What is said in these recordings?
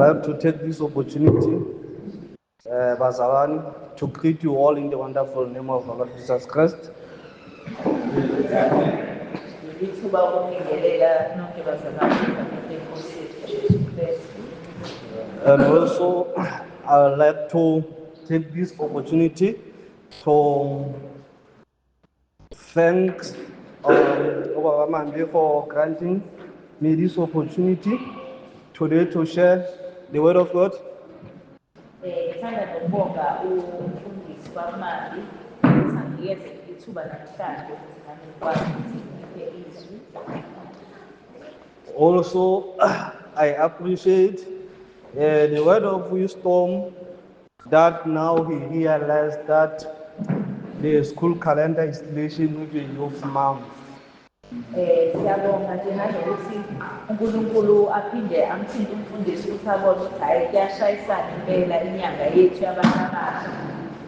like to take this opportunity, Bazalani, to greet you all in the wonderful name of our Lord Jesus Christ. And also, I would like to take this opportunity to thank Obama for granting me this opportunity today to share the word of God. Also, I appreciate the word of wisdom that now he realized that the school calendar installation with a youth mom. Siyabonga nje nanokuthi uNkulunkulu aphinde amthinte umfundisi ukuthi abone ukuthi hayi kuyashayisana impela inyanga yethu yabantu abasha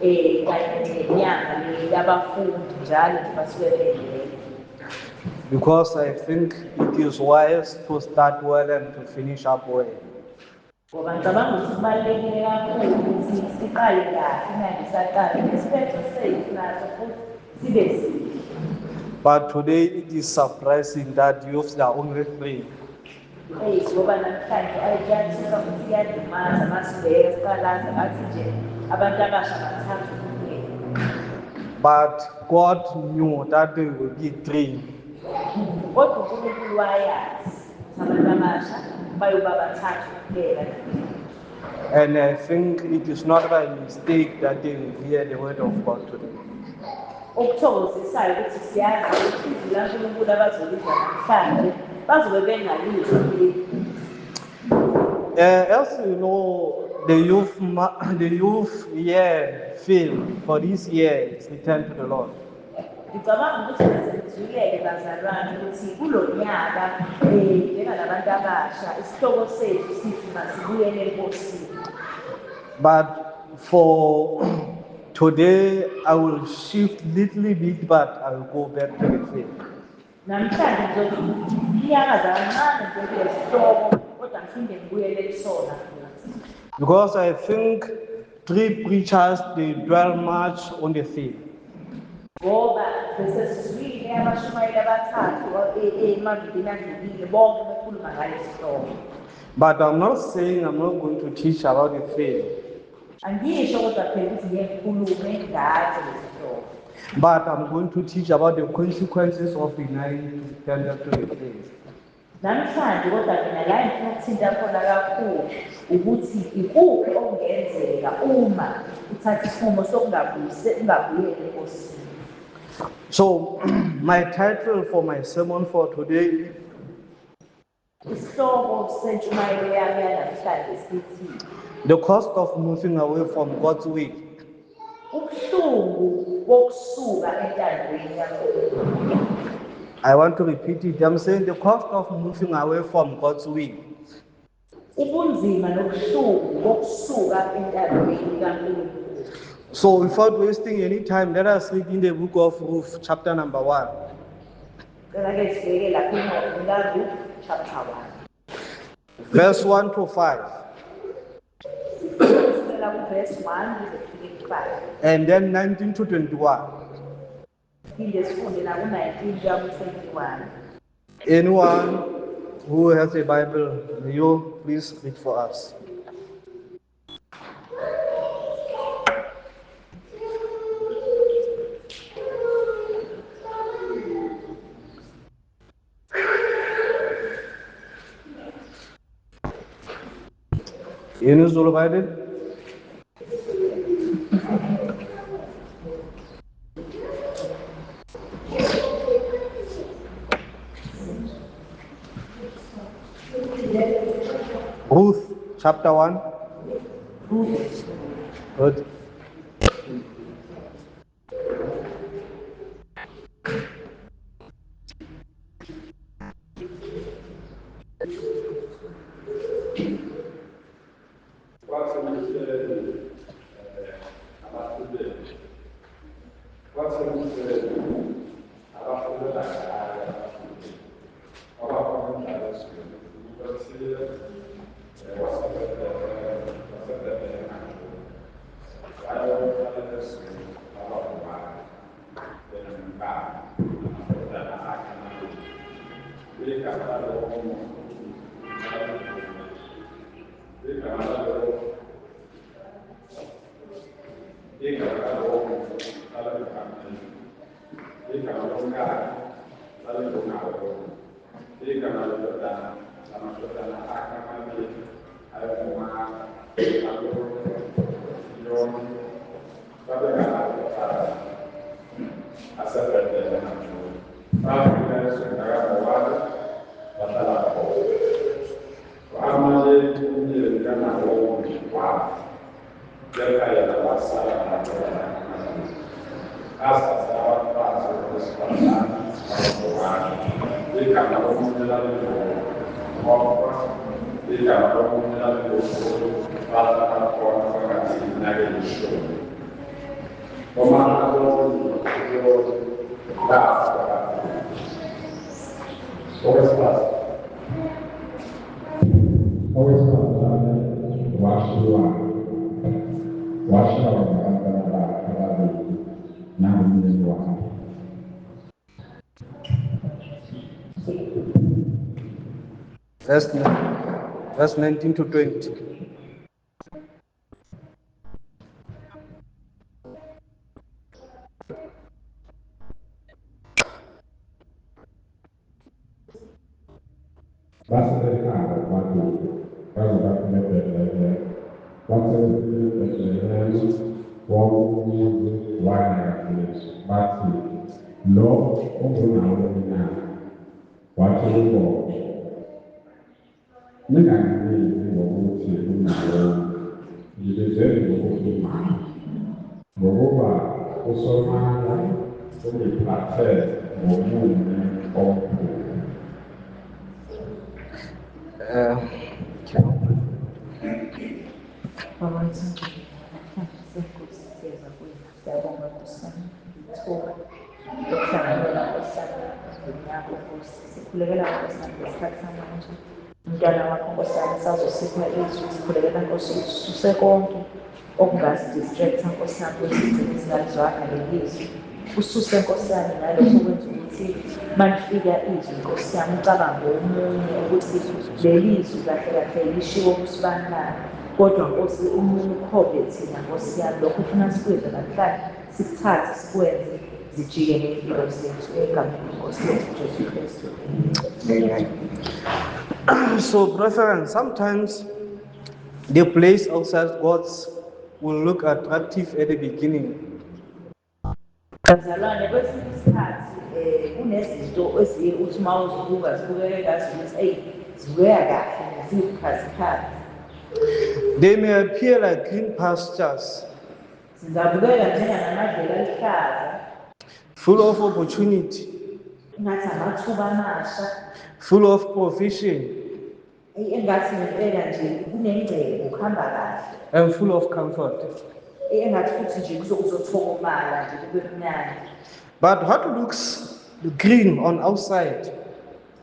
kanye nenyanga yabafundi njalo nje basuke bengena. Because I think it is wise to start well and to finish up well. Ngoba ngicabanga ukuthi kubalulekile kakhulu ukuthi siqale kahle inyanga isaqala nesiphetho sethu naso futhi sibe sihle. But today it is surprising that youths are only 3. Ngoba namhlanje ayikuyathuka futhi kuyadumaza masibheka siqalaza ngathi nje abantu abasha bathathu kuphela. But God knew that there will be 3. Kodwa uNkulunkulu wayazi abantu abasha bayoba bathathu kuphela. And I think it is not by mistake that they will hear the word of God today. Okuthokozisayo ukuthi siyazi ukuthi izwi laNkulunkulu abazolizwa namhlanje bazobe bengalizwa leli. As you know, the youth year film for this year is Return to the Lord. Ngicabanga ukuthi senzuleke bazalwane ukuthi kulonyaka njengalabantu abasha isihloko sethu sithi masibuyele enkosini. But for today, I will shift little bit, but I will go back to the film. Namhlanje ngizothi iyakaza kancane nje lesihloko kodwa ngiphinde ngibuyele kusona futhi. Because I think 3 preachers, they dwell much on the theme. Ngoba bese sizwile abashumayeli abathathu emavikini adlulile bonke bekhuluma ngalesi sihloko. But I'm not saying I'm not going to teach about the theme. Angisho kodwa phela ukuthi ngeke ngikhulume ngaso lesi sihloko. But I'm going to teach about the consequences of denying to stand up to the theme. Namhlanje kodwa mina la ngifuna ukuthinta khona kakhulu ukuthi ikuphi okungenzeka uma uthatha isinqumo ungabuyeli enkosini. So, my title for my sermon for today is The Cost of Moving Away from God's Way. I want to repeat it. I'm saying the cost of moving away from God's way. So without wasting any time, let us read in the book of Ruth, chapter number 1. Verse 1 to 5. And then 19 to 21. Anyone who has a Bible, may you please read for us. Any Zulu Bible? Ruth, chapter 1. Good. Verse 19 to 20. Umntwana wakho Nkosi yami sazosipha izwi sikhulekela Nkosi ususe konke okungasidistract Nkosi yami ukuthi sigcine singalizwanga leli zwi. Ususe Nkosi yami nalokho okwenza ukuthi manifika izwi Nkosi yami ucabange omunye ukuthi leli zwi kahle kahle lishiwo kusibani, kodwa Nkosi umunye ukhobe thina Nkosi yami lokho ufuna sikwenze namhlanje sikuthathe sikwenze zijike ney'mpilo zethu egameni leNkosi yethu Jesu Kristu. So, brethren, sometimes the place outside God's will look attractive at the beginning. Bazalwane, kwesinye isikhathi kunezinto eziye uthi uma uzibuka zibukeke ngazi ukuthi eyi zibukeka kahle ziwubukhazikhazi. They may appear like green pastures, Zingabukeka njengamadlela aluhlaza, full of opportunity, engathi amathuba amasha, full of provision, engathi ngempela nje kunengcebo kuhamba kahle, and full of comfort. engathi futhi nje kuzothokomala nje kube mnandi. But what looks green on outside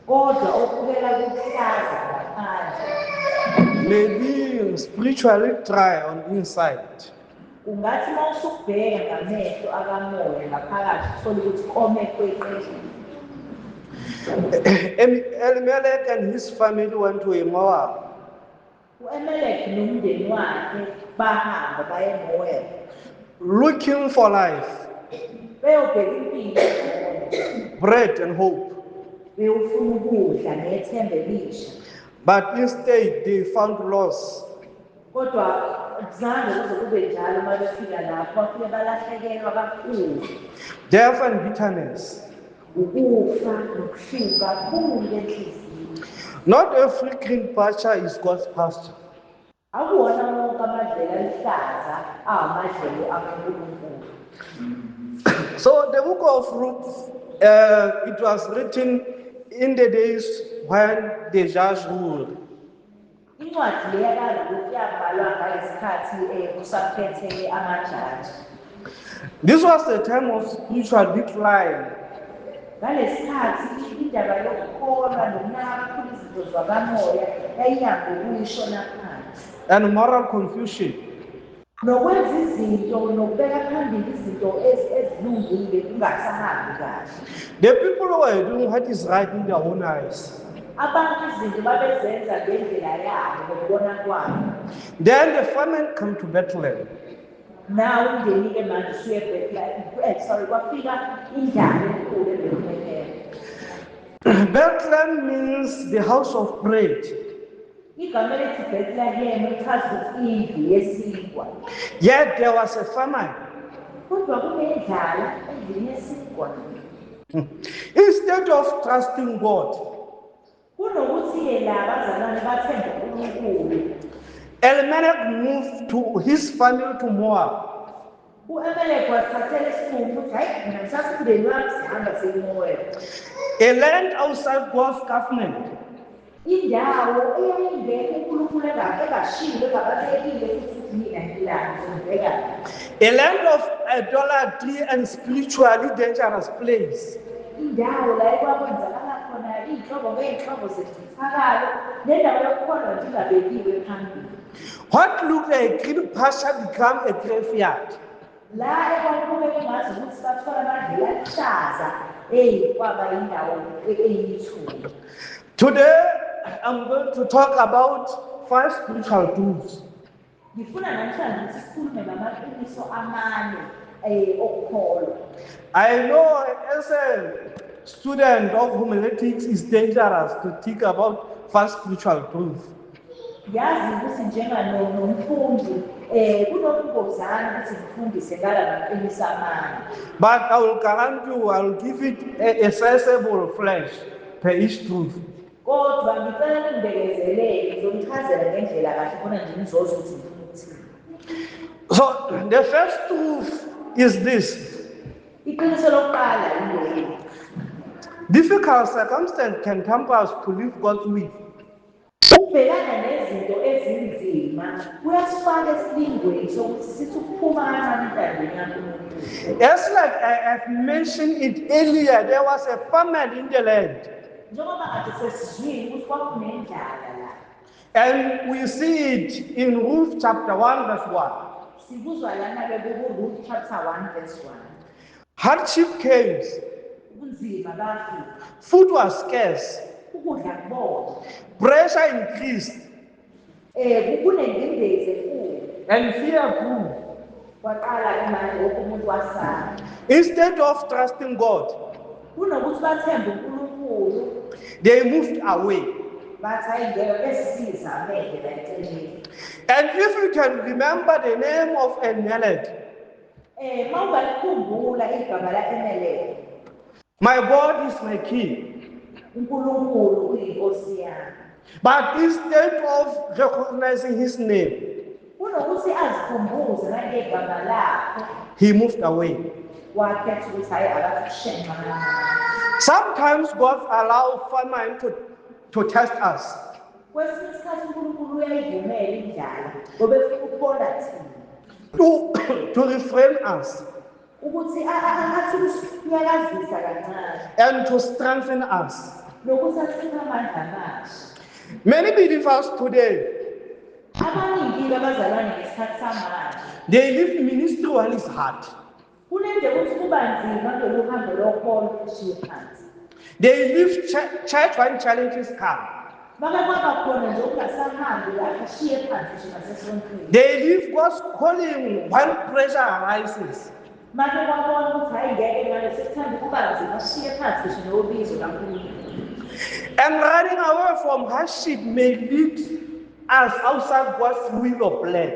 Kodwa okubukela kuhlaza ngaphandle may be spiritually dry on inside. ungathi uma usubheka ngamehlo akamoya ngaphakathi uthole ukuthi kome kweqile. Elimelech and his family went to Moab, U-Emeleki nomndeni wakhe bahamba baye eMoab looking for life, beyobheka impilo engcono, bread, and hope. beyofuna ukudla nethemba elisha, But instead, they found loss. kodwa kuzange kuze kube njalo uma befika lapho bafike balahlekelwa kakhulu, Death and bitterness. ukufa nokuhluka kakhulu enhliziyweni. Not every green pasture is God's pasture. Akuwona wonke amadlela aluhlaza amadlelo akaNkulunkulu. So the book of Ruth, it was written in the days when the judge ruled. Incwadi le yakaRuth yabhalwa ngesikhathi kusaphetheke amajaji. This was the time of spiritual decline. Ngalesikhathi indaba yokukholwa nokunaka kakhulu izinto zakamoya yayihamba ukuyishona phansi. And moral confusion. nokwenza izinto nokubeka phambili izinto ezilungile kungasahambi kahle. The people who were doing what is right in their own eyes. Abantu izinto babezenza ngendlela yabo ngokubona kwabo. Then the famine came to Bethlehem. Nawe umndeni-ke manje usuye Bethlehem, kwafika indaba enkulu eBethlehem. Bethlehem means the house of bread. Igama elithi Bethlehem lichaza ukuthi indlu yesinkwa. Yet there was a famine. Kodwa kunendlala endlini yesinkwa. Instead of trusting God, Kunokuthi-ke la abazalwane bathembe uNkulunkulu. Elimelech moved to his family to Moab. U-Amaleki wathathela isinqumo ukuthi hayi mina ngithatha umndeni wami sihamba seMoab. A land outside God's government. Indawo eyayingekho uNkulunkulu engashilo engababekile futhi mina ngilapho ngibheka. A land of idolatry and spiritually dangerous place. Indawo la ekwakwenzakala khona iy'nhlobo ngey'nhlobo zezinsakalo nendawo yokukholwa nje ingabekiwe phambili. What looked like a green pasture became a graveyard. La ekwakubeka engazi ukuthi bathola amandlela aluhlaza kwaba indawo eyithuba. Today, I'm going to talk about 5 spiritual truths. Ngifuna namhlanje ukuthi sikhulume ngamaqiniso amane okukholwa. I know as a student of homiletics, it's dangerous to think about 5 spiritual truths. Yazi ukuthi njenganomfundi kunobungozana ukuthi ngifundise ngala maqiniso amane. But I will guarantee you, I will give it a sensible flesh per each truth. Kodwa ngicela ngindekezelele ngizomchazela ngendlela kahle khona nje ngizoza ukuthi ngifuna ukuthini. So the first truth is this. Iqiniso lokuqala yileli. Difficult circumstances can tempt us to leave God's will. Ukubhekana nezinto ezinzima kuyasifaka esilingweni sokuthi sithi ukuphuma kancane entandweni kaNkulunkulu. As like I have mentioned it earlier, there was a famine in the land. Njengoba kade sesizwile ukuthi kwakunendlala la. And we see it in Ruth chapter 1 verse 1. Sikuzwa lana-ke kuRuth chapter 1 verse 1. Hardship came. Ubunzima bafika. Food was scarce. Ukudla kubola. Pressure increased. Kunengcindezi enkulu. And fear grew. Kwaqala-ke manje wonke umuntu wasala. Instead of trusting God, Kunokuthi bathembe uNkulunkulu, they moved away. bathi hayi ngeke besizameke la eceleni. And if you can remember the name of Elimelech, Uma ungalikhumbula igama la-Elimeleki, my God is my king. uNkulunkulu uyinkosi yami. But instead of recognizing his name, Kunokuthi azikhumbuze nangegama lakho, he moved away. wakhetha ukuthi hayi akakushenxa kancane. Sometimes God allows famine to test us. Kwesinye isikhathi uNkulunkulu uyayivumela indlala ngoba efuna ukubona thina. To refrain us Ukuthi athi usinyakazisa kancane and to strengthen us. nokuthi athina amandla amasha. Many believers today, Abaningi-ke abazalwane ngesikhathi samanje they live ministry while it's hard. kunendlela ukuthi kuba nzima kulolu hambo lokholo kushiye phansi. They live church when challenges come. Bake kwaba khona nje ukungasahambi lapho kushiye phansi nje nasesontweni. They live God's calling when pressure arises. Make kwabona ukuthi hayi ngeke manje sekuthanda ukuba nzima kushiye phansi nje nobizo kaNkulunkulu. And running away from hardship may lead us outside God's will or plan.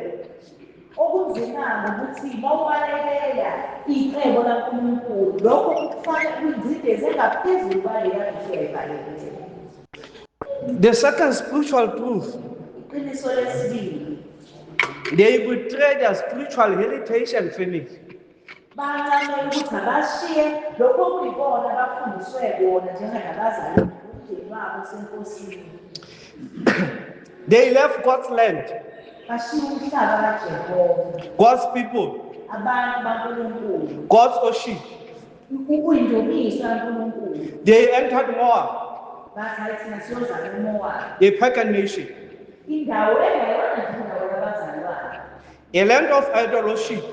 Okunzima ukuthi mawubalekela icebo laNkulunkulu lokho kufana kwingcindezi engaphezulu kwaleya usuyibalekele. The second spiritual truth, Iqiniso lesibili, they betray their spiritual heritage and family. bancamela ukuthi abashiye lokho okuyikona abafundiswe kona njengabazali umndeni wabo senkosini. They left God's land, Bashiye umhlaba kaJehova, God's people, abantu baNkulunkulu, God's worship. uyindumiso kaNkulunkulu. They entered Moab, Bathi hayi thina siyozala eMowabi, a pagan nation. indawo engayona nje indawo yabazalwane. a land of idol worship,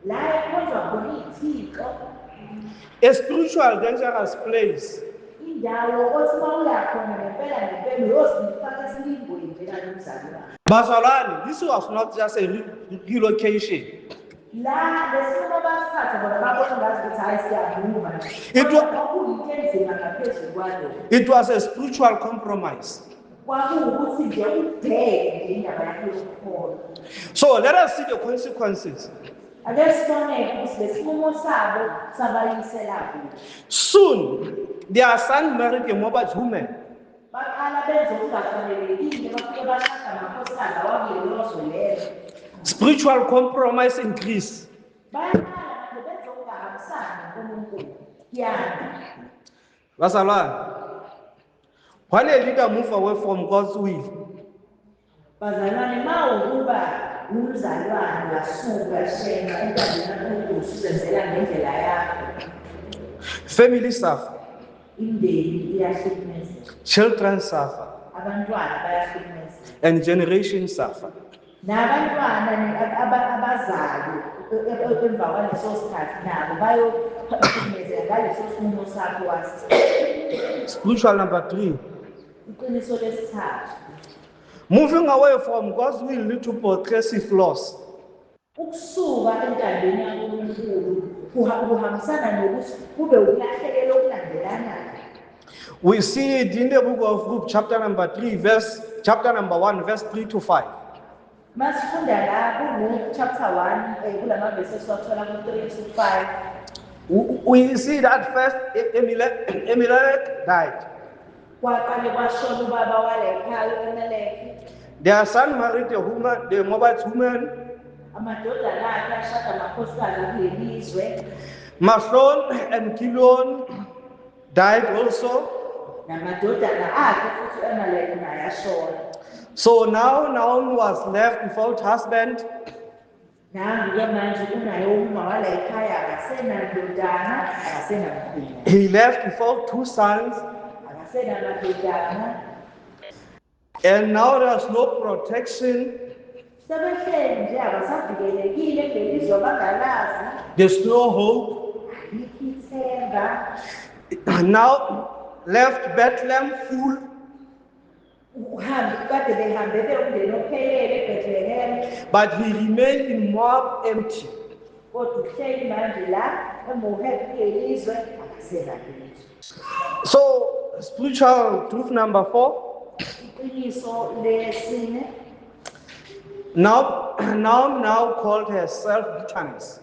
la ekhonzwa khona iy'thixo, a spiritual dangerous place. indawo othi uma uya khona ngempela uyozifaka esilingweni njengalo mzalwane. Bazalwane, this was not just a relocation. La lesinqumo basithatha bona babona ngazi ukuthi hayi siyavuma. Kwakuyinto enzima ngaphezulu kwalokho. It was a spiritual compromise. Kwakuwukuthi nje ubheke nje indaba yakho yokukholwa. So let us see the consequences. Ake sibone ukuthi lesinqumo sabo sabayisela kude. Soon, their son married a Moabite woman. Baqala benze okungafanelekile bafike bashada amakhosikazi awabuyelozwe lelo. Spiritual compromise increase. Bayaqala nabo benze okungahambisani noNkulunkulu. Kuyanda. Bazalwane, when a leader move away from God's will, Bazalwane mawukuba umzalwane wasuka shenga entandeni kaNkulunkulu usuzenzela ngendlela yakho. family suffer, Imindeni iyahlukumeza. children suffer, Abantwana bayahlukumeza. and generations suffer. Nabantwana abazayo emva kwaleso sikhathi nabo bayohlukumezeka ngaleso sinqumo sakho wasi. Spiritual number 3. Iqiniso lesithathu. Moving away from God's will lead to progressive loss. Ukusuka entandeni kaNkulunkulu kuhambisana nokuthi kube ukulahlekelwa okulandelanayo. We see it in the book of Luke, chapter number 1, verse 3 to 5. Masifunda la kuLuke chapter 1 kulamavesi esiwathola ku-3 to 5. We see that first Elimelech died. Kwaqale kwashona ubaba walekhaya uElimeleki. Their son married a woman, the Moabite woman. Amadodana akhe ashada amakhosikazi kulelizwe. Mahlon and Kilion died also. Namadodana akhe futhi uElimeleki naye ashona. So now Naomi was left without husband. Nangu-ke manje uNaomi uma walekhaya akasenandodana, akasenamkhwina. He left without 2 sons. Akasenamadodana. And now there's no protection. Sebehleli nje abasavikelekile kulelizwe abangalazi. There's no hope. Alikho ithemba. Now left Bethlehem full. Kade behambe umndeni ophelele eBethlehem. But he remained in Moab empty. Kodwa uhleli manje la eMoab kulelizwe akasenalutho. So spiritual truth number 4. Iqiniso lesine. Now called herself bitterness.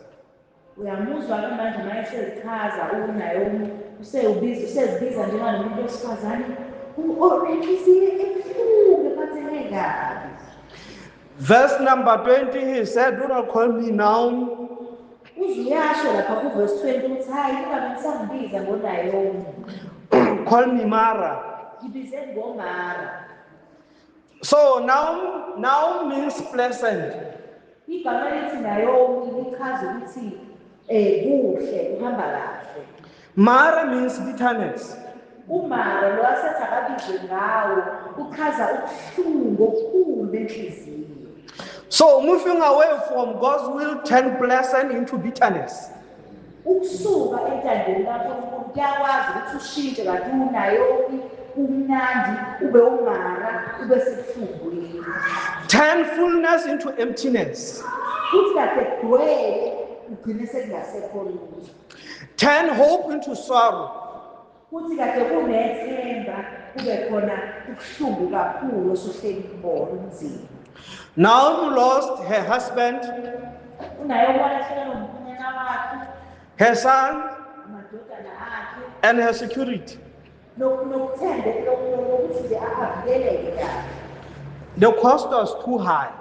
Uyamuzwa ke manje mayesezichaza uNaomi usezibiza njengomuntu wesifazane orenhliziyo ebuhlungu ephatheke kabi. Verse number 20, he said, do not call me Naomi. Uzuyasho lapha kuverse 20 uthi hayi kungabe ngisangibiza ngoNaomi. Call me Mara. Ngibize ngomara. So Naomi means pleasant. Igama lithi Naomi lichaza ukuthi kuhle uhamba kahle. Mara means bitterness. Umara lo asethi akabizwe ngawo uchaza ubuhlungu obukhulu benhliziyo. So moving away from God's will turn pleasant into bitterness. Ukusuka entandeni kaNkulunkulu kuyakwazi ukuthi ushintshe kanti uNaomi umnandi ube umara ube sebuhlungwini. Turn fullness into emptiness. Kuthi kade kugcwele ugcine sekungasekho lutho. Turn hope into sorrow. Kuthi kade kunethemba kube khona ubuhlungu kakhulu osuhleli kubona umzimba. Naomi lost her husband, uNaomi walahlekelwa ngumkhwenyana wakhe, her son, amadodana akhe, and her security. nokuthembeka ukuthi nje avikeleke kahle. The cost was too high.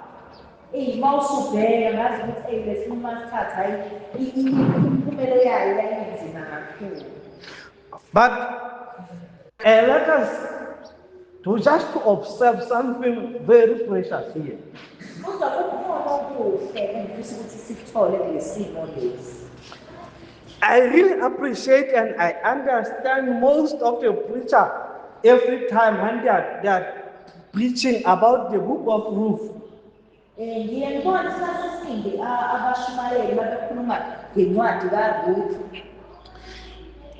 Uma usubheka ngazi ukuthi lesinqumo asithatha hayi imiphumelo yayo yayinzima kakhulu. But let us just to observe something very precious here. Kodwa kukhona okuhle engifisa ukuthi sikuthole kulesimo lesi. I really appreciate and I understand most of the preacher every time when they are preaching about the book of Ruth. Ngiye ngibona isikhathi esiningi abashumayeli babekhuluma ngencwadi kaRuth.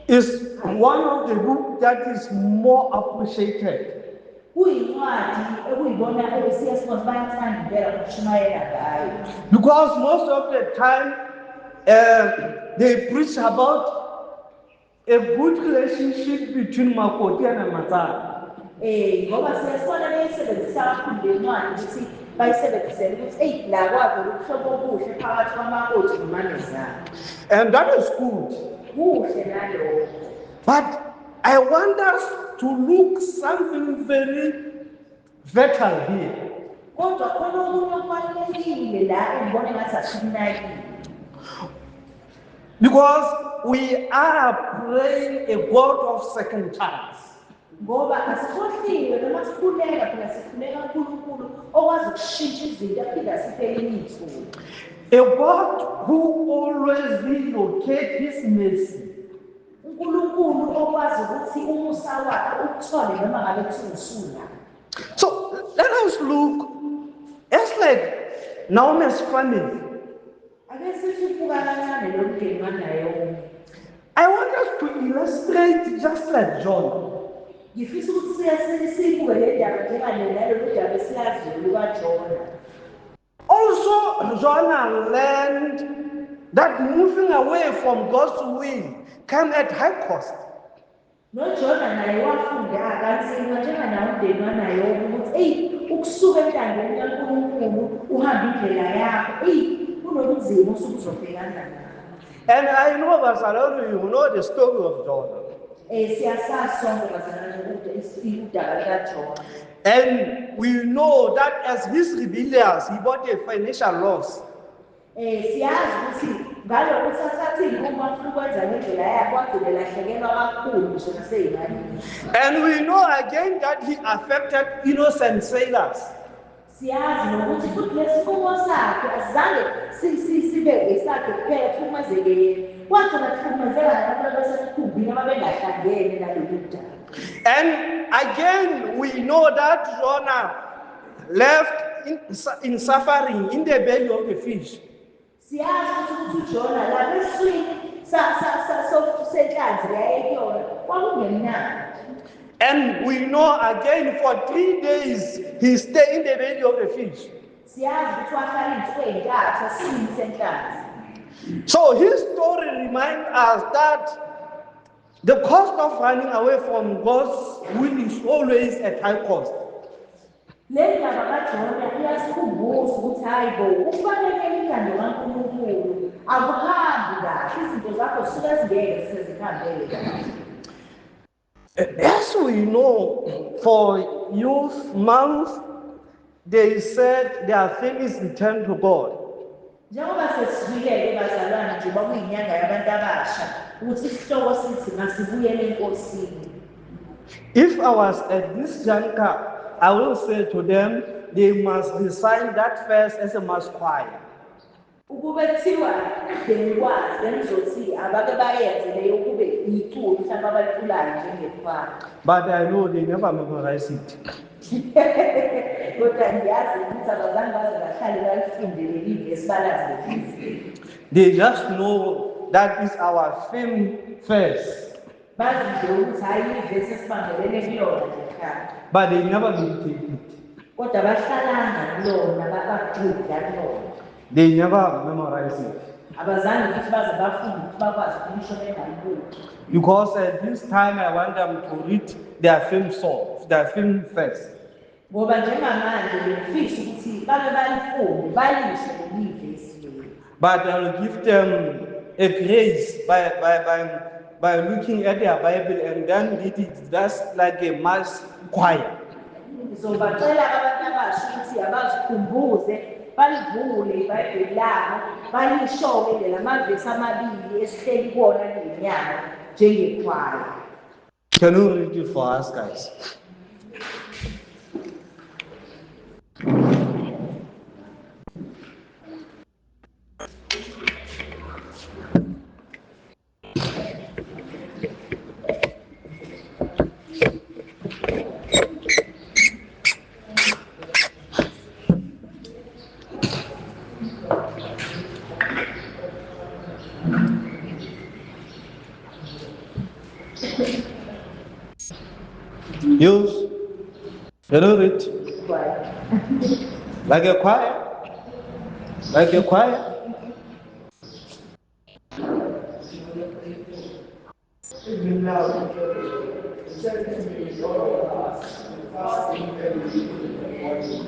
Is one of the books that is more appreciated. Kuyincwadi ekuyibona siyasibona bayathanda impela ukushumayela ngayo. Because most of the time they preach about a good relationship between Makoti and Matsara. Ngoba siyasibona beyisebenzisa kakhulu le ncwadi ukuthi bayisebenzisele ukuthi la kwavela ubuhlobo obuhle phakathi kwamakoti noManezana. And that is good. Kuhle nalokho. But I want us to look something very vital here. Kodwa khona okunye okubalulekile la engibona ngathi asikunakile. Because we are praying a God of second chance. Ngoba asikhohliwe noma sikhuleka phela sikhuleka uNkulunkulu okwazi ukushintsha izinto aphinde asiphe elinye ithuba. A God who always relocates his mercy. uNkulunkulu okwazi ukuthi umusa wakhe ukuthole noma ngabe kuthiwa. So let us look. It's like Naomi's family. Ake sithi ubuka kancane lo mndeni kaNaomi. I want us to illustrate just like John. Ngifisa ukuthi siyibuke le ndaba njengalelo daba esilaziyo lukaJona. Also, Jonah learned that moving away from God's will came at high cost. NoJona naye wafunda kanzima njenganawo umndeni kaNaomi ukuthi ukusuka entandeni kaNkulunkulu uhamba indlela yakho kunobunzima osuke uzobhekana nabo. And I know, Basalonu, you know the story of Jonah. Siyasazi sonke bazalwane udaba lukaJona. And we know that as his rebellions, he bought a financial loss. Siyazi ukuthi ngalokho sasathini uma ufuna ukwenza ngendlela yakhe wagcina lahlekelwa kakhulu ngisho naseyimali. And we know again that he affected innocent sailors. Siyazi nokuthi futhi lesifungo sakhe asizange sibe esakhe kuphela kuhlukumezeke yena. Wagcina kuhlukumezeka nabantu abasesikhumbini ababengahlangene nalolu daba. And again, we know that Jonah left in suffering in the belly of the fish. Siyazi ukuthi uJona la beswini senhlanzi yayekuyona kwakungemnandi. And we know again for 3 days he stayed in the belly of the fish. Siyazi ukuthi wahlala izinsuku ezintathu eswini senhlanzi. So his story reminds us that the cost of running away from God's will is always at high cost. Le ndaba kaJona iyasikhumbuza ukuthi hayi bo ukufanele ingando kaNkulunkulu akuhambi kahle izinto zakho zisuke zingeke sezihambele kahle. As we know, for youth month, they said their things return to God. Njengoba sesifike bazalwane nje bakuyinyanga yabantu abasha ukuthi isihloko sithi masibuyele enkosini. If I was at this juncture, I will say to them, they must resign that verse as a mass choir. Ukube kuthiwa bengikwazi bengizothi abake bayenze leyo kube iculo mhlawumbe abayiculayo njengekhwaya. But I know they never memorize it. Kodwa ngiyazi ukuthi abazange baze bahlale balifunde leli vesi balazi leli. They just know that is our theme verse. Bazi nje ukuthi hayi ivesi esibambelele kuyona ngekhaya. But they never meditate it. Kodwa bahlalanga kulona bagxila kulona. They never memorize it. Abazange ukuthi baze bafunde ukuthi bakwazi ukulisho bengayibuki. Because at this time I want them to read their theme song, their theme verse. Ngoba njengamanje ngifisa ukuthi babe balifunde balisho leli vesi leli. But I will give them a grace by looking at their Bible and then read it just like a mass choir. Ngizobacela abantu abasha ukuthi abazikhumbuze balivule iBhayibheli labo balishoke lamavesi amabili esihleli kuwona lenyanga njengekhwaya. Can you read it for us, guys? Can you read? Like a choir? Like a choir? Even now, certainly all of us, fasting and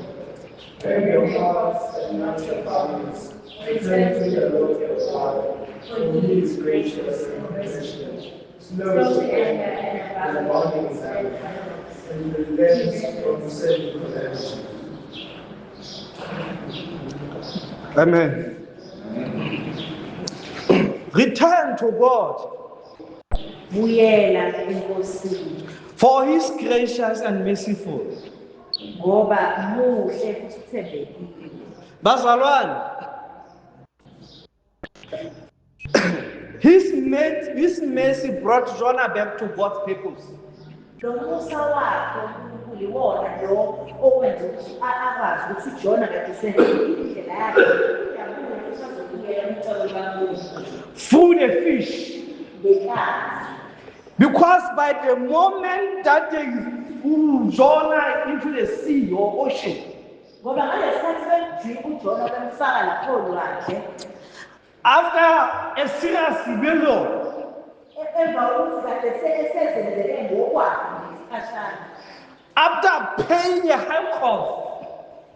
praying your hearts and not your bodies, presenting the Lord your Father, for He is gracious and merciful, slow to anger and abounding in sacrifice, and relents from sinful action. Amen. Return to God, Buyela enkosini for He is gracious and merciful. ngoba muhle futhi uthembekile. Bazalwane, His mercy brought Jonah back to God's purpose. Lo musa wakhe uNkulunkulu iwona lo okwenza ukuthi akwazi ukuthi uJona kade sendele indlela yakhe yabuye futhi azobuyela emcolo kaNkulunkulu Through the fish. ngenkathi. Because by the moment that they threw Jonah into the sea or ocean, Ngoba ngalesi sikhathi bemjika uJona bemfaka lapho lwandle, after a serious rebellion, emva kokuthi kade esezenzele ngokwakhe ngesikhashana, after paying a high cost,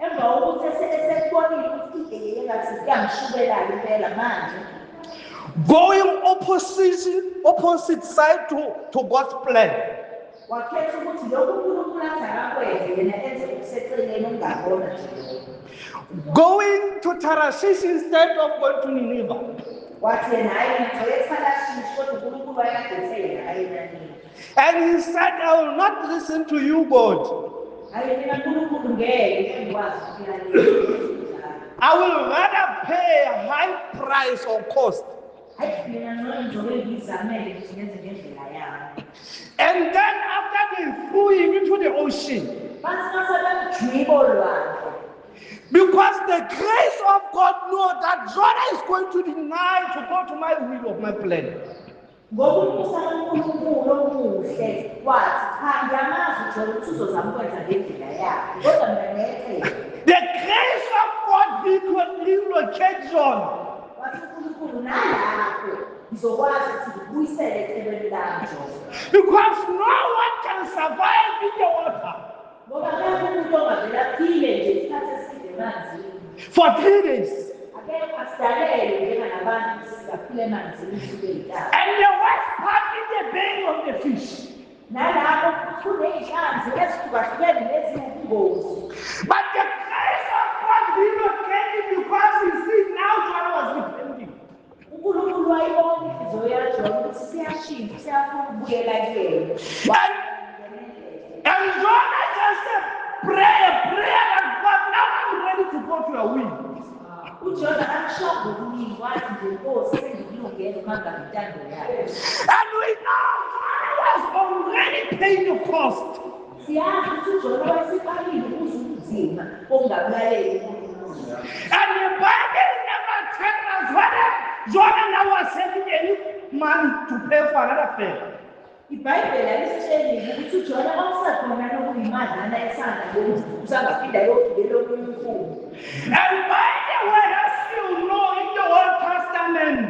emva kokuthi esebonile ukuthi engathi kuyamshubela impela manje going opposite side to God's plan. wakhetha ukuthi lokhu uNkulunkulu athi akakwenze yena enze okuseceleni ongabona nje lokho. Going to Tarshish instead of going to Nineveh. Wathi yena hayi ngigcwele eThalashishi kodwa uNkulunkulu wayekade yena ayenanini. And he said, I will not listen to you, God. Hayi mina uNkulunkulu ngeke ngikwazi ukulalela. I will rather pay a high price or cost. Hayi mina ngizokwenza ngizamele ukuthi ngenze ngendlela yami. And then after they threw him into the ocean, Bathi masebemjwiba olwandle. because the grace of God knows that Jonah is going to deny to go to my will of my plan. Ngoba umusa kaNkulunkulu omuhle wathi cha ngiyamazi uJona ukuthi uzozama ukwenza ngendlela yakhe kodwa mina ngiyethemba. The grace of God will relocate Jonah. Wathi uNkulunkulu nalapho ngizokwazi ukuthi ngibuyisele eceleni lami Jona. Because no one can survive in the water Ngoba akekho umuntu ongavele aphile nje isikhathi eside emanzini. for 3 days. Akekho asidalelwe njenganabantu sizaphile emanzini sibe yintaba. And the worst part is the belly of the fish. Nalapho kuney'nhlanzi ezihlukahlukene neziwubungozi. But the grace of God relocated because he see now Jonah was repenting. uNkulunkulu wayibona inhliziyo yaJona ukuthi siyashintsha siyafuna ukubuyela kuyena. And Jonah just said, pray a prayer that God, now I'm ready to go to your will. uJona akusho ngokuningi wathi nje Nkosi sengikulungele ukuhamba ngentando yakho. And we know Jonah was already paying the cost. Siyazi ukuthi uJona wayeseqalile ukuze ubunzima bongabulaleli uNkulunkulu. And the Bible never tells us whether Jonah now was saving any money to pay for another favor. iBhayibheli alisitsheli ukuthi uJona kwakusakhona nokuyimadlana esanda lokuthi usangaphinda yogibela uNkulunkulu. And by the way, as you know in the Old Testament,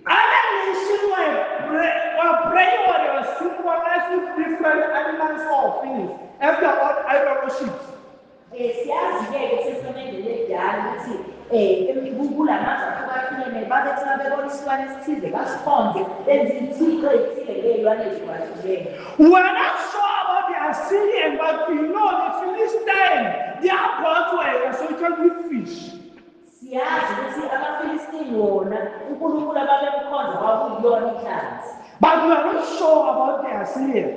other nations were praying or they were symbolizing different animals or things after all idol worship. Siyazi-ke kusesemendeni edala ukuthi kulamazwe ahlukahlukene babethi babebona isilwane esithize basikhonze benza imithixo ethile ngey'lwane ezihlukahlukene. We are not sure about the Assyrian, but we know the Philistine, their gods were associated with fish. Siyazi ukuthi amaFilistini wona uNkulunkulu ababemkhonza kwakuyiyona inhlanzi. But we are not sure about the Assyrian.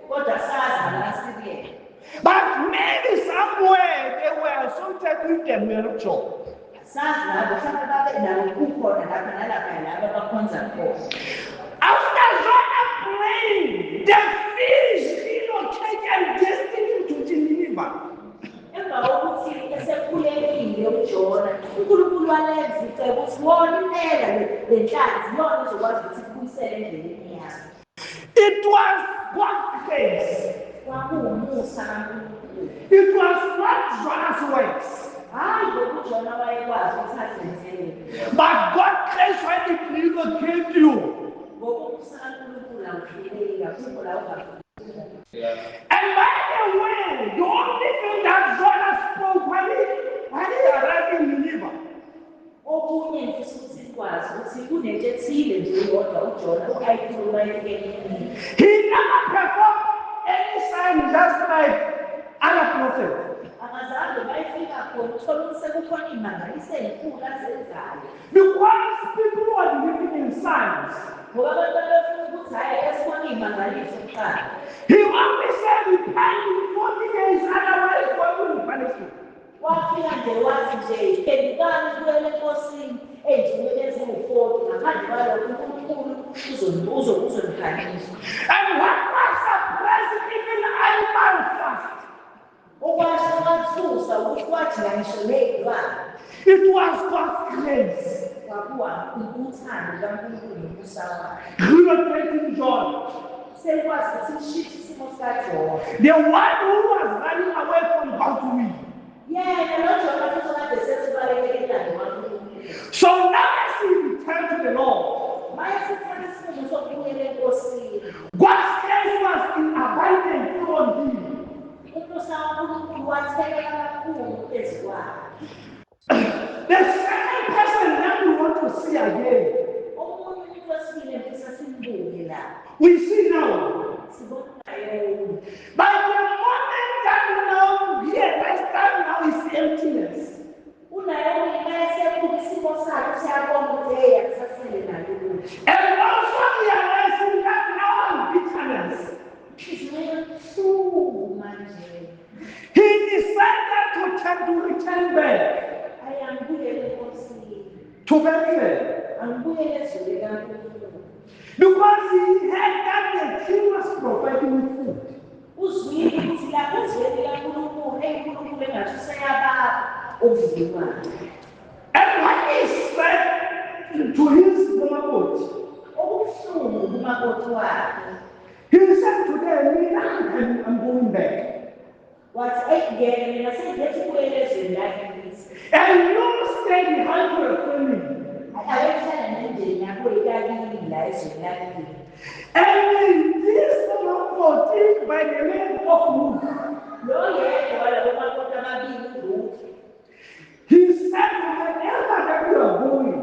Kodwa sazi ngama-Assyrian. But maybe somewhere they were associated with them, we are not sure. Sazi nabo mhlawumbe babe nabo kukhona lapha nalapha laba abakhonza khona. After Jonah praying, the fish relocated destiny to Nineveh. Emva kokuthi esekhulekile uJona uNkulunkulu walenza icebo ukuthi wona impela le nhlanzi yona izokwazi ukuthi ikubuyisele endleleni yakho. It was God's grace. kwakuwumusa kaNkulunkulu. It was not Jonah's works. Hayi ngokuJona wayekwazi ukuthi azenzele. But God's grace when it relocated you. Ngokubusa kaNkulunkulu awuhluleki akukho la ungakhululeki. And by the way, the only thing that Jonah spoke when he arrived in Nineveh, Okunye ngifisa ukuthi sikwazi ukuthi kunento ethile nje yodwa uJona ayikhuluma enkengeni. he never performed any sign just like other prophets. Angazange bayifika khona uthola ukuthi sekukhona imangaliso ezinkulu azenzayo. Because people were living in signs. Ngoba abantu bafuna ukuthi hayi esikhona imangaliso kuqala. He only said, repent in 40 days, otherwise God will punish you. Wafika nje wathi nje phendukani kubuyele enkosini ey'nsukwini eziwu-40 ngaphandle kwalokho uNkulunkulu uzoniphanisha. And what was surprising, even animals fast. Okwasho kwathusa ukuthi kwathi ngisho ney'lwane It was God's grace. kwakuwa uthando kaNkulunkulu nomusa wakhe. Relocating John. Selikwazi ukuthi sishintshe isimo sikaJona. The one who was running away from God's will. Yena noJona futhi kade sesibalekele emlandweni kaNkulunkulu. So now as he returned to the Lord, Mayesithatha isinqumo sokubuyela enkosini. God's grace was in abundance on him. Umusa kaNkulunkulu wathelela kakhulu phezu kwakhe. The second person that we want to see again, Omunye umuntu wesibili ngifisa simbuke la. we see now. Sibona naye. By the moment that now he understands now his emptiness, Unaye mayesebuka isimo sakhe siyabona ukuthi hey akusasele nayo ukuthi. and also realizing that now I'm bitterness, Izinto manje. he decided to return back Ayangibuyele enkosini. to Bethlehem. Angibuyele ezweni kaNkulunkulu. Because he heard that the king was providing food. Uzwile ukuthi lapho ezweni kaNkulunkulu enkulunkulu engathi useyabapha okudliwayo. And when he said to his beloved, Okubuhlungu kumakoti wakhe. he said to them, I'm going back. Wathi ngeke mina sengiyethi ukubuyela ezweni lakithi. And you stay behind your family. Ayehlala nemindeni yakho ekakini la ezweni lakithi. And this beloved, by the name of Ruth, Lo yedwa walabo makoti amabili uRuth. he said, wherever that you are going,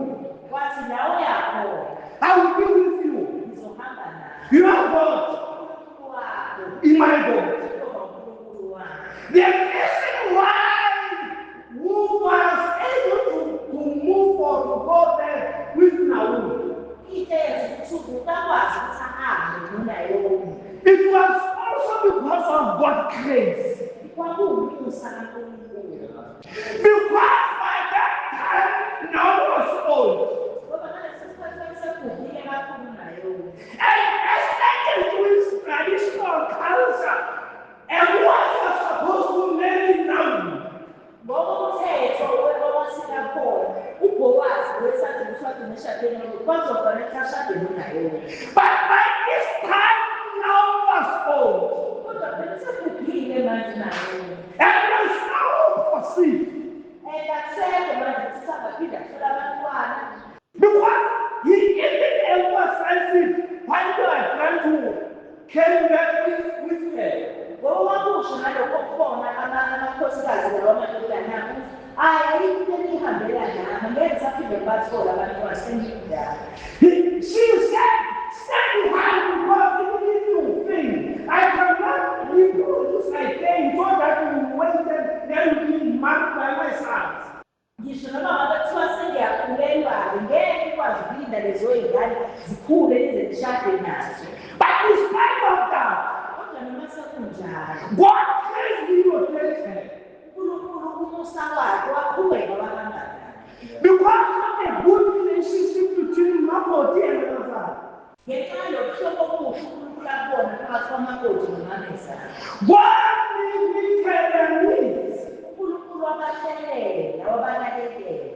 Wathi la uyakhona I will be with you. ngizohamba nawe. You are God uNkulunkulu wakho in my God. uyoba uNkulunkulu wakho. The reason why Ruth was able to move or to go there with Naomi, Into eyenza ukuthi ukakwazi ukuthi ahambe noNaomi. it was also because of God's grace. Kwakuwumusa kaNkulunkulu. Because by that time, Naomi was old. Ngoba ngalesi sikhathi wayesegugile kakhulu uNaomi. And according to his traditional culture, a wife was supposed to marry Naomi. Ngokomthetho wawasikakhona uBhowazi wesathi ukuthi neshadweni nomuntu kwazofanele ukuthi ashade noNaomi. But by this time, Naomi was old. Kodwa phela usegugile manje uNaomi. And there's no hope for seed. Akusekho manje ukuthi angaphinda athole abantwana. Because he even emphasized it when they were trying to came back with her. Ngoba wakusho nalokho khona amakhosikazi lawa amadodana abo ayikho elihambela nami ngeke saphinde bathola abantwana sengidala. She said, stand behind because if you think I cannot reproduce my thing so that you wasted, then you be marked by my sons. Ngisho noma ngabe kuthiwa sengiyakhulelwa-ke ngeke ikwazi ukulinda lezo y'ngane zikhule lize zishade nazo. But in spite of that, Kodwa noma sekunjalo God praised me your her. uNkulunkulu umusa wakhe waqhubeka wabangani. Because of the good relationship between Makoti and Lazarus. Ngenxa yobuhlobo obuhle uNkulunkulu abona phakathi kwamakoti nomamezala. God limited their needs. uNkulunkulu wabahlelela wabanakekela.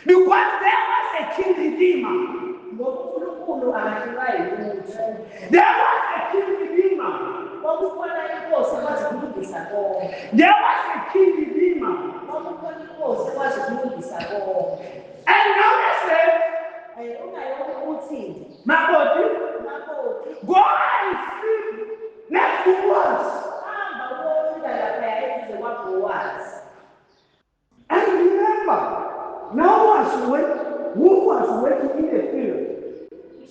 Because there was a king redeemer. Ngoba uNkulunkulu akahlulwa yilutho. There was a king redeemer. Kwakukhona inkosi ukulungisa konke. There was a king redeemer. Kwakukhona inkosi ekwazi ukulungisa konke. And now they say, Ungayona ukuthi Makoti, makoti go and sleep next to us. hamba uyofika laphaya eduze kwaBhowazi. And remember, now who was working in the field?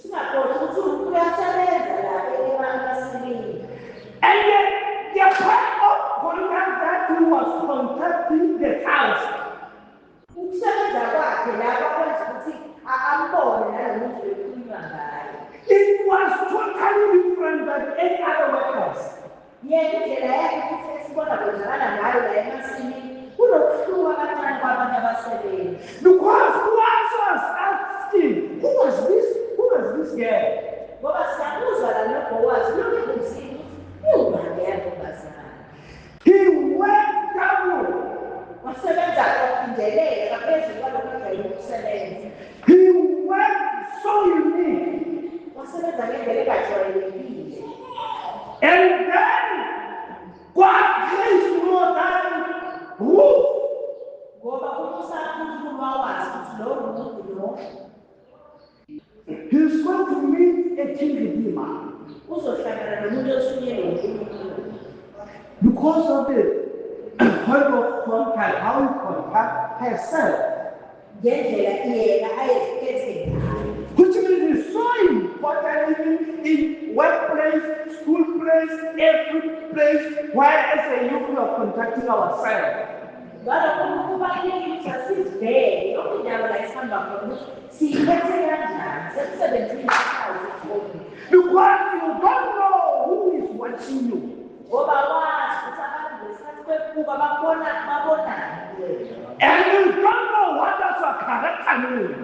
Singakhohlwa ukuthi uyasebenza la emasimini. And the part of contact that he was contacting the house. Ukusebenza kwakhe lapha kwenza ukuthi ambone nalo muntu bekhulunywa ngayo. It was totally different than any other workers. Yena indlela yakhe futhi esibona kwenzakala ngayo la emasimini kunokuhluka kancane kwabanye abasebenzi. Because who was asking, who was this girl? Ngoba siyakuzwa la noBhowazi lokhu kunzima ukuthi ubani yantombazana. He went double. Wasebenza kwaphindelela ngaphezulu kwalokho ajwayele ukusebenza. He went so unique. Wasebenza ngendlela engajwayelekile. And then God placed more than roof. Ngoba uNkulunkulu wawazi ukuthi lo muntu lo He's going to meet a king redeemer. uzohlangana nomuntu osunyelwe uNkulunkulu. Because of the point of contact, how he contact herself. Ngendlela yena ayeziphethe ngayo. Which means it's so important even in workplace, school place, every place where as a youth we are contacting ourselves. Ngalokho kubalulekile ukuthi asizibheke yonke indawo la esihamba khona ukuthi siyiphethe kanjani sekusebenzile isikhathi esikoleni. Because you don't know who is watching you. Ngoba wazi ukuthi abantu ngesikhathi kwekuba babonani kuwena. And you don't know what does your character mean.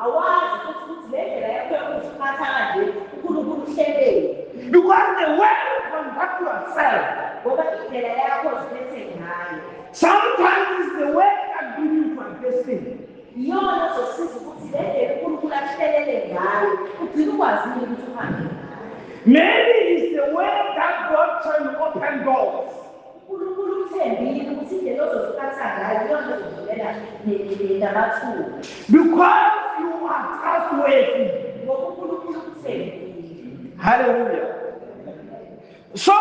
Awazi ukuthi le ndlela yakho yokuziphatha kanje uNkulunkulu uhleleni. Because the way you conduct yourself, Ngoba indlela yakho oziphethe ngayo sometimes it's the way that brings you to a destiny. iyona ozosiza ukuthi le ndlela uNkulunkulu ahlelele ngayo ugcine ukwazile ukuthi uhambe ngayo. Maybe it's the way that God can open doors. uNkulunkulu uthembile ukuthi indlela ozoziphatha ngayo iyona ezovulela namathuba. Because you are trustworthy. Ngoba uNkulunkulu uthembile. Hallelujah. So,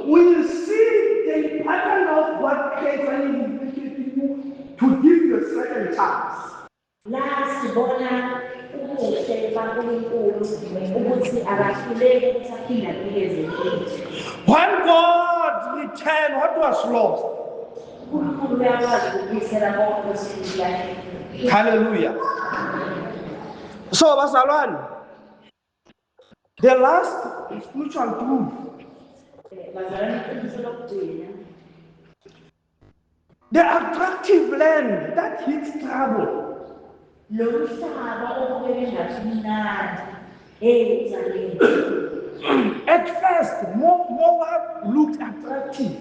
we see the pattern of what creates when He you to give you a second chance. La sibona ubuhle baNkulunkulu ukuthi akahluleki ukuthi aphinde anikeze impilo. When God returned what was lost. uNkulunkulu uyakwazi ukubuyisela konke osikulayini. Hallelujah. So, bazalwane, the last spiritual truth. Bazalwane, iqiniso lokugcina The attractive land that hits trouble. lo mhlaba obukeke ngathi mnandi uzaleni. At first, Moab looked attractive.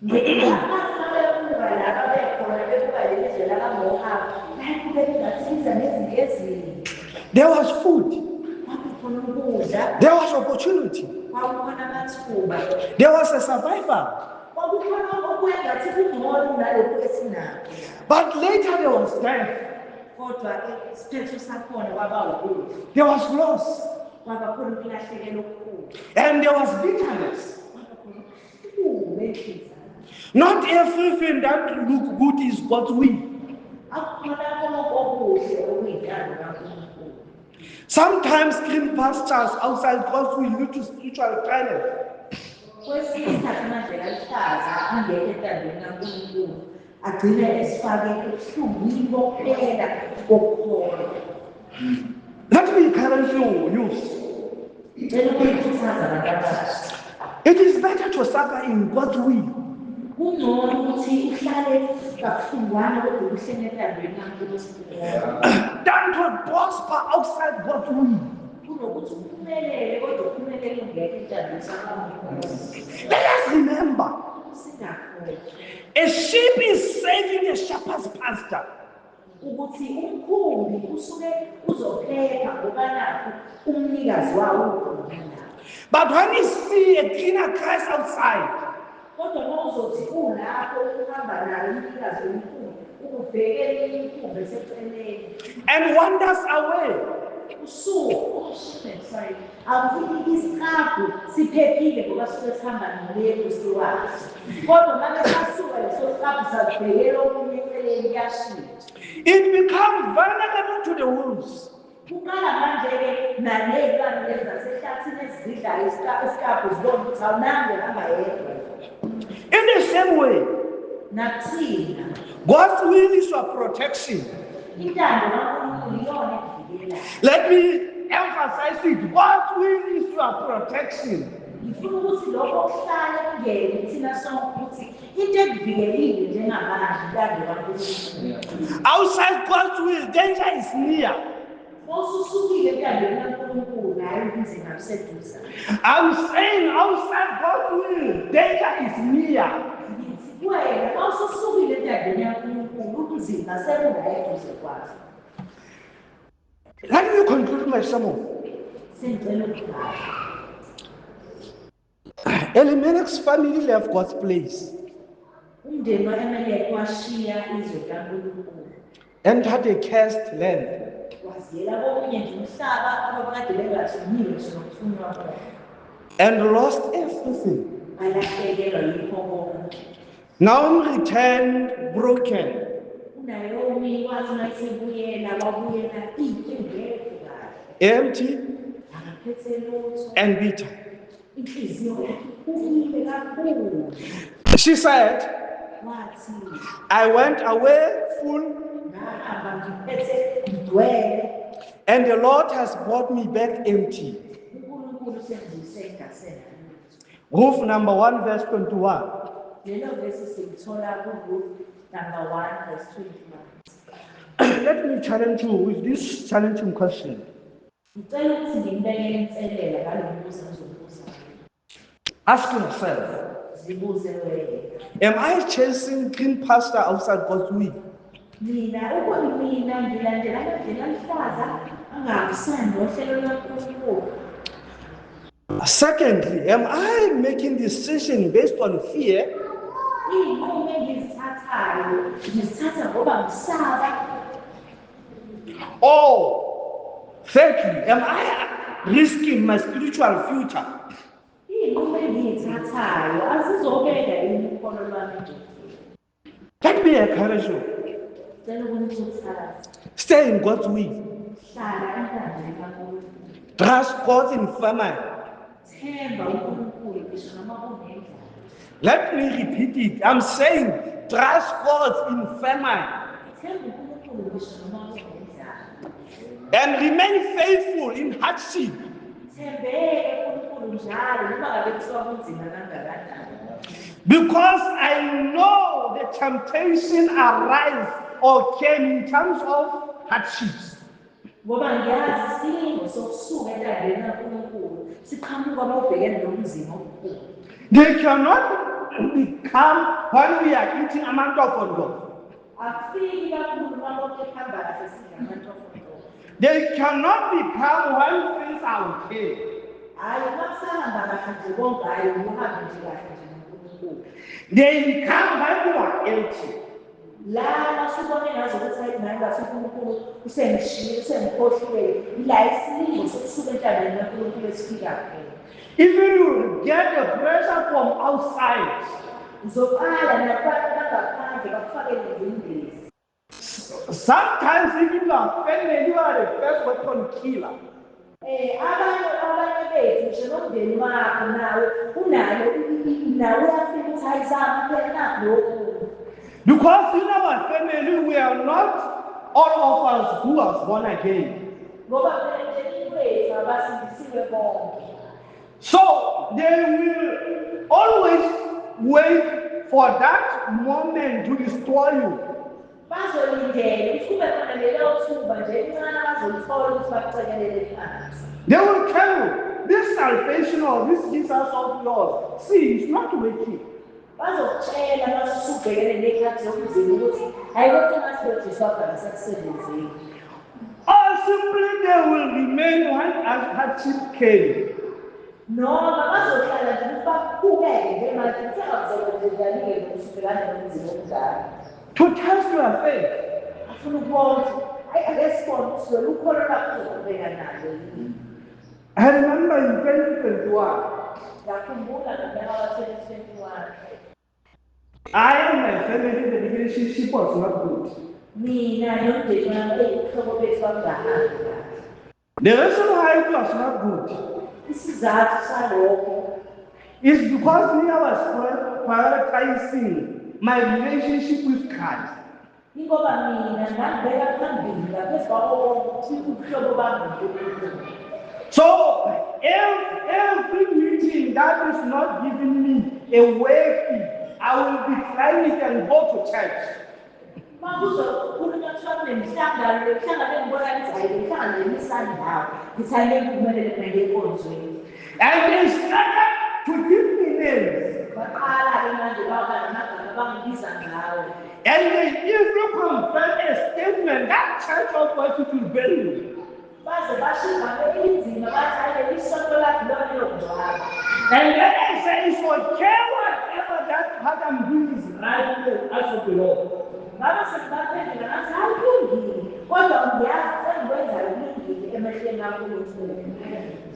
Abekuba laba bekhona bekuba lelizwe lakaMowabi bayekubeka ngathi liza nezinto ezinhle. There was food. Kwakukhona ukudla, There was opportunity. kwakukhona amathuba, There was a survivor. kwakukhona okwengathi kungcono nalokhu esinakho. But later there was death. Kodwa-ke isiphetho sakhona kwaba ukudla, There was loss. kwaba khona ukulahlekelwa okukhulu, And there was bitterness. kwaba khona ubuhlungu benhliziyo. Not everything that looks good is God's will. Akukhona konke okuhle okuyintando kaNkulunkulu. Sometimes green pastures outside God's will lead to spiritual dryness. Kwesinye isikhathi amandlela aluhlaza angekho entandweni kaNkulunkulu agcine esifake ebuhlungwini bokuphela kokukholwa. Let me encourage you, youth. Ngicela ukuyikhuthaza abantu abasha. It is better to suffer in God's will Kungcono ukuthi uhlale kabuhlungwana kodwa uhlele entandweni kaNkulunkulu than to prosper outside God's will. kunokuthi uphumelele kodwa uphumelele ungekho entandweni kaNkulunkulu. Let us remember, Singakhohlwa a sheep is saving a shepherd's pasture. ukuthi umkhumbi usuke uzophepha ngoba nakho umnikazi wawo ukhona. But when you see a cleaner Christ outside, Kodwa mawuzothi ulapho uhamba nayo impikazi yomkhulu ukubhekela inkumbi eseceleni and wanders away, sorry, akuthi isikabhu siphephile ngoba suke sihamba noleyo siwazi. Kodwa manje sasuka leso sikabhu sabhekela omunye eceleni kuyashintsha. it becomes vulnerable to the wolves. Kuqala manje-ke naley'lwane lezi zasehlathini ezidlayo isikabhu zibona ukuthi awunange hamba yedwa. In the same way, Nakuthina God's will is your protection. intando kaNkulunkulu iyona evikelayo. Let me emphasize it. God's will is your protection. Ngifuna ukuthi lokho kuhlale kungene thina sonke ukuthi into ekuvikelile njengamanje intando kaNkulunkulu. Outside God's will, danger is near. Osusukile entandweni kaNkulunkulu nayo ubunzima buseduze. I'm saying outside God's will, danger is near. Ngithi wena osusukile entandweni kaNkulunkulu ubunzima sebunga eduze kwazo. Let me conclude my sermon. Sengicela ukubhala. Elimelech's family left God's place, Umndeni kaEmeleki washiya izwe kaNkulunkulu. entered a cursed land, Waziyela komunye nje umhlaba abakade bengathunyiwe nje nokufunwa khona. and lost everything. Balahlekelwa yikho konke. Naomi returned broken, uNaomi wathi mayisebuyela wabuyela ingekho kahle. empty, Akaphethe lutho. and bitter. Inhliziyo yakhe iphukile kakhulu. She said, Wathi I went away full, ngahamba ngiphethe ngidwele. and the Lord has brought me back empty. uNkulunkulu sengizise ngasena. Ruth number 1, verse 21. Lelo vesi silithola kuRuth number 1 verse 21. Let me challenge you with this challenging question. Ngicela ukuthi ngimbekele inselela ngalo mbuzo engizobuza. Ask yourself, Zibuze wena. am I chasing clean pasture outside God's will? Mina ngilandela amandlela aluhlaza angahambisani nohlelo lukaNkulunkulu. Secondly, am I making decision based on fear Iy'nqumo engizithathayo ngizithatha ngoba ngisaba. or thirdly, am I risking my spiritual future? Iy'nqumo engiyithathayo azizobeka yini ukholo lwami nje. Let me encourage you. Ngicela ukunikhuthaza. Stay in God's will. Hlala entandweni kaNkulunkulu. Trust God's in famine. Themba uNkulunkulu ngisho noma kunendlala. Let me repeat it. I'm saying trust God in famine Themba uNkulunkulu ngisho noma kunendlala. and remain faithful in hardship. Thembeke uNkulunkulu njalo noma ngabe kuthiwa kunzima kangakanani. Because I know the temptation arise or came in terms of hardships. Ngoba ngiyazi isidingo sokusuka entandweni kaNkulunkulu siqhamuka mawubhekene nobunzima obukhulu. They cannot become when we are eating amantofolo. Afiki kakhulu uma konke kuhamba kahle sidla amantofolo. They cannot become when things are okay. Hayi uma kusahamba kahle nje konke hayi uhambe nje kahle nje noNkulunkulu. They become when you are empty. La sibone ngazokuthi hayi naye ngathi uNkulunkulu usengishiye usengikhohliwe ila isilingo sokusuka entandweni kaNkulunkulu esifika khona. Even you get the pressure from outside. Uzoqala nabantu bangaphandle bakufakele ingcindezi. Sometimes even your family, you are the first weapon killer. Abanye bethu nje nomndeni wakho nawe unayo nawe uyafika ukuthi hayi zama phela nakho lokhu. Because in our family, we are not all of us who are born again. Ngoba phela emndenini wethu abasindisiwe bonke. So they will always wait for that moment to destroy you. Bazolindela ukuthi kube khona lelo thuba nje incane bazolithola ukuthi bakucekelele phansi. They will tell you, this salvation or this Jesus of yours, see, it's not working. Bazokutshela masubhekene nekhathi yokuzima ukuthi hayi kodwa ngathi loJesu wabhala sakusebenzile. Or simply they will remain when hardship came. noma bazohlala nje ukuthi baqhubeke njengathi kuthengakuzokwenzenjani-ke nokusubelana nomzimba omdala. To test your faith. Afuna ukubona ukuthi hayi ake sibone ukuthi wena ukholo lwakho uzoqhubeka nalo yini. I remember in 2021, Ngiyakhumbula ngonyaka wa-2021 I and my family, the relationship was not good. mina nomndeni wami ubuhlobo bethu bakungahambi kahle. The reason why it was not good Isizathu salokho is because me, I was prioritizing my relationship with Christ. ingoba mina ngangibeka phambili ngaphezu kwako konke ukuthi ubuhlobo bami noNkulunkulu. So every meeting that is not giving me a way fee, I will decline it and go to church. Uma kuzokhulunywa kuthiwa kunemhlangano lemhlangano engibona ukuthi hayi le mhlangano lemisandawo ngithi angeke ngiphumelele mina ngenkonzweni. And they started to give me names. Baqala-ke manje baba namagama abangibiza ngawo. And they even confirmed a statement that church of worship will bury you. Baze bashingame inzima bathi hayi leli sonto lakho lona lokungcwaba. And then I say, it's okay, whatever that what I'm doing is right as of the Lord. Ngabe sekubaphendula ngathi hayi kulungile kodwa ngiyazi sengikwenzayo kulungile emehlweni kaNkulunkulu.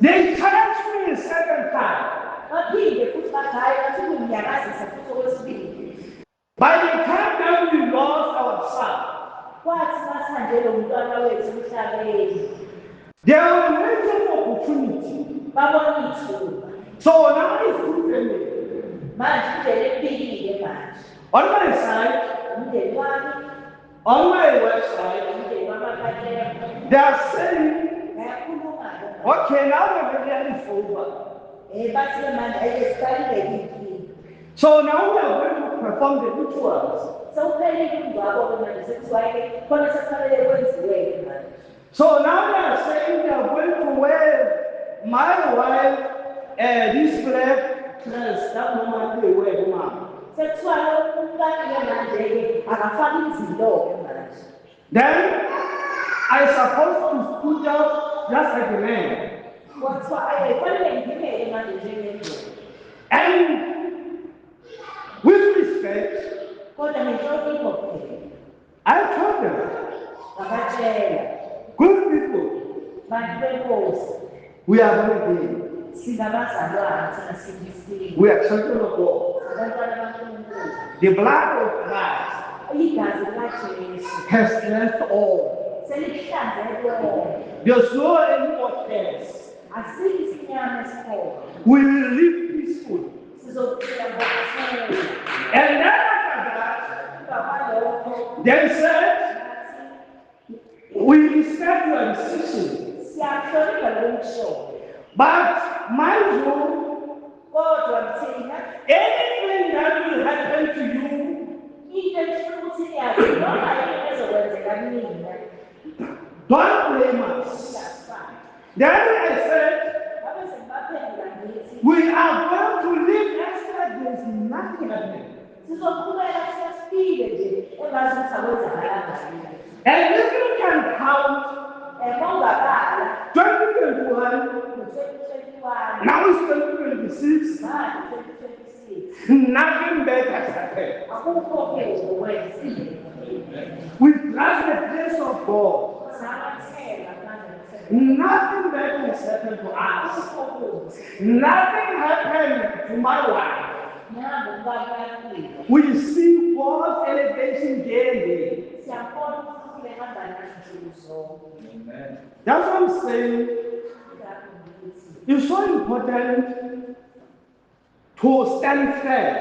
They challenged me a second time. Baphinde futhi bathi hayi bathi kunginyakazisa futhi okwesibili. By the time that we lost our son, Kwathi bathandele umntwana wethu emhlabeni there was a opportunity. babona ithuba. So now it's good family. Manje indlela ephilile manje. On my side, Umndeni wami, on my website, umndeni wamakalela, they are saying, bayakhuluma-ke. okay, now the wedding is over. Bathi-ke manje ayesiqalile inkinga. So now we are going to perform the rituals. Sewuphelile umngcwabo-ke manje sekuthiwa-ke khona sekufanele kwenziwe-ke manje. So now they are saying they are going to wear my wife this black dress that normally they wear, woman. Sekuthiwa umkani-ke manje-ke akafaki izinto-ke manje. Then I supposed to put out just like a man. Kwathiwa kufanele ngimele manje njengendoda. And with respect, Kodwa ngenhlonipho phela I told them, ngabatshela good people, bantu benkosi we are born again. singabazalwane thina singisiwe. We are children of God. Abantwana bakaNkulunkulu. The blood of Christ Igazi likaJesu has cleansed all. selihlanze konke. There's no anymore tears. Asikho isinyama esikhona. We will live peaceful. Sizophila ngokuthula. And then after that, Emva kwalokho they said, bathi, we respect your decision. siyahlonipha lo mshono. But mind you, Kodwa thina anything that will happen to you, into efuna ukuthi niyazi noma yini ezokwenzeka mina don't blame us. siyafana. Then I said, Ngabe sengibaphendula ngithi we are going to live as if there's nothing happening. sizoqhubeka siyasifile nje engazi ukuthi akwenzakalanga yini. And if you can count Mawungabala 2021, ngo-2021 now it's 2026, manje 2026 nothing bad has happened. akukho-ke okwenzile. We trust the grace of God. Samathela manje Nothing bad has happened to us. Nothing happened to my wife. nabo kubalulekile. We see God's elevation daily. Siyabona ukuthi behamba nansuku zonke. That's what I'm saying. Ngakho ngithi It's so important to stand firm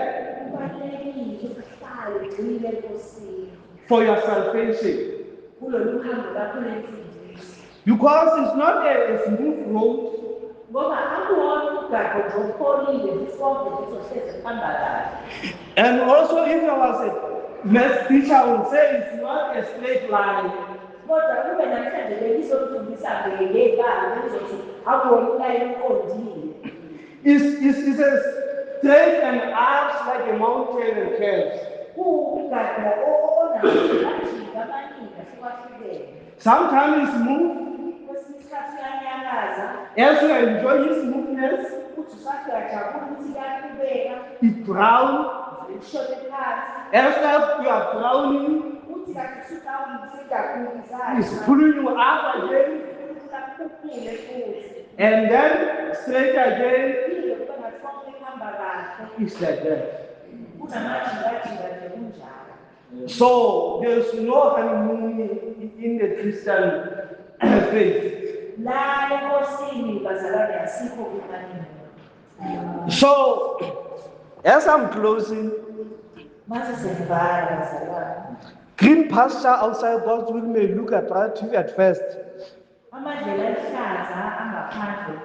kubalulekile ukuhlala ugxile enkosini for your salvation. kulolu hambo lakho lwemfundiso. Because it's not a smooth road. Ngoba akuwona umgaqo nje opholile futhi konke kuzohlezi kuhamba kahle. And also, if I was a math teacher, I would say it's not a straight line. Kodwa kube namhlanje lekizokufundisa ngebala bekuzothi akuwona ulayini oqondile. It's a straight and arch like a mountain and curves. Kuwumgaqo onamajika amaningi ahlukahlukene. Sometimes it's smooth, Kwesinye isikhathi uyanyakaza, as you enjoy his smoothness, futhi usakhe yajabula ukuthi iyaqhubeka i-brown, ishone phansi as if you are browning, uthi kanti usukasingagulisayo is pulling you up again, lakhuphule futhi and then straight again. phinde kube ngathi konke kuhamba kahle It's like that. kunamajingajinga nje kunjalo. So there's no honeymoon in the Christian faith. La enkosini bazalwane asikho kufanele. So as I'm closing, Mase sengivala bazalwane. green pasture outside God's will may look attractive at first, Amadlela aluhlaza angaphandle.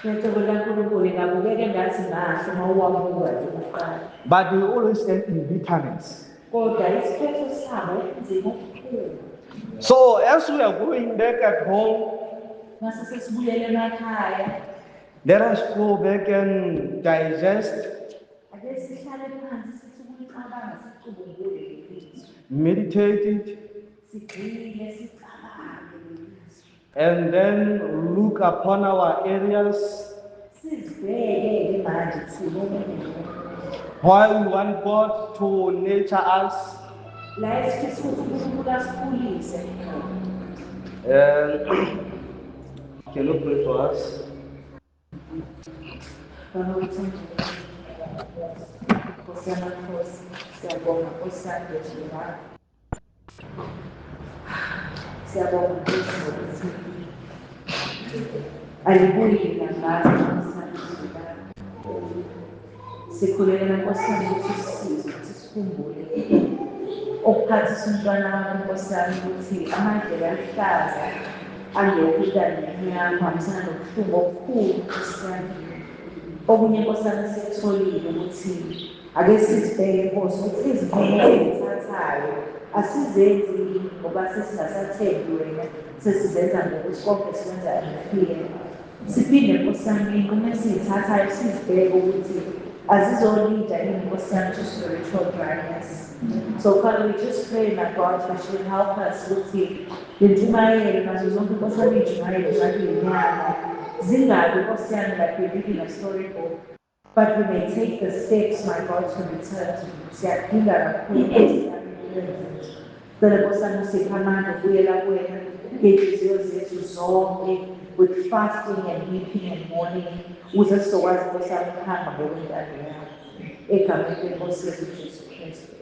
Ngecebo laNkulunkulu ingabukeka ngathi mahle uma uwabuka nje kuqala. but they always end in bitterness. Kodwa isikhetho sabo kunzima okukhulu. So as we are going back at home, Mase sesibuyele emakhaya. let us go back and digest, Ake sihlale phansi sithi ukulicabanga sicubungule lelizwe. meditate it, Sigxile sicabange lelizwe. and then look upon our areas Sizibheke manje thina omunye. why we want God to nurture us. La esifisa ukuthi uNkulunkulu asikhulise. Can you pray for us? Nkosi yamakhosi, siyabonga Nkosi yami njena. Siyabonga Nkosi ngokuthi alibuyi ngamandla Nkosi yami njena. Sikhulelela Nkosi yami ukuthi sisizwe ukuthi sikhumbule ukuphathisa umntwana wami Nkosi yami ukuthi amandlela aluhlaza angekuda nemnyama hambisana nobuhlungu obukhulu Nkosi yami. Okunye Nkosi yami sikutholile ukuthi ake sizibheke Nkosi ukuthi izinqumo ezithathayo asizenzi ngoba sesingasathembi wena, sesizenza ngokuthi konke sikwenza ngefear. Siphinde Nkosi yami iy'nqumo esiy'thathayo sizibheke ukuthi azizolida yini Nkosi yami to spiritual dryness. So Father, we just pray my God that you will help us ukuthi lentshumayelo nazo zonke Nkosi yami iy'ntshumayelo zakuy'nyama zingabi Nkosi yami like we're reading a storybook, but we may take the steps, my God, to return to you. Siyadinga kakhulu Nkosi yami ukwenza. Cela Nkosi yami usiphe amandla ukubuyela kuwena ngey'nhliziyo zethu zonke, with fasting and weeping and mourning, ukuze sizokwazi Nkosi yami ukuhamba ngokwentando yakho. Egameni leNkosi yethu uJesu Kristu.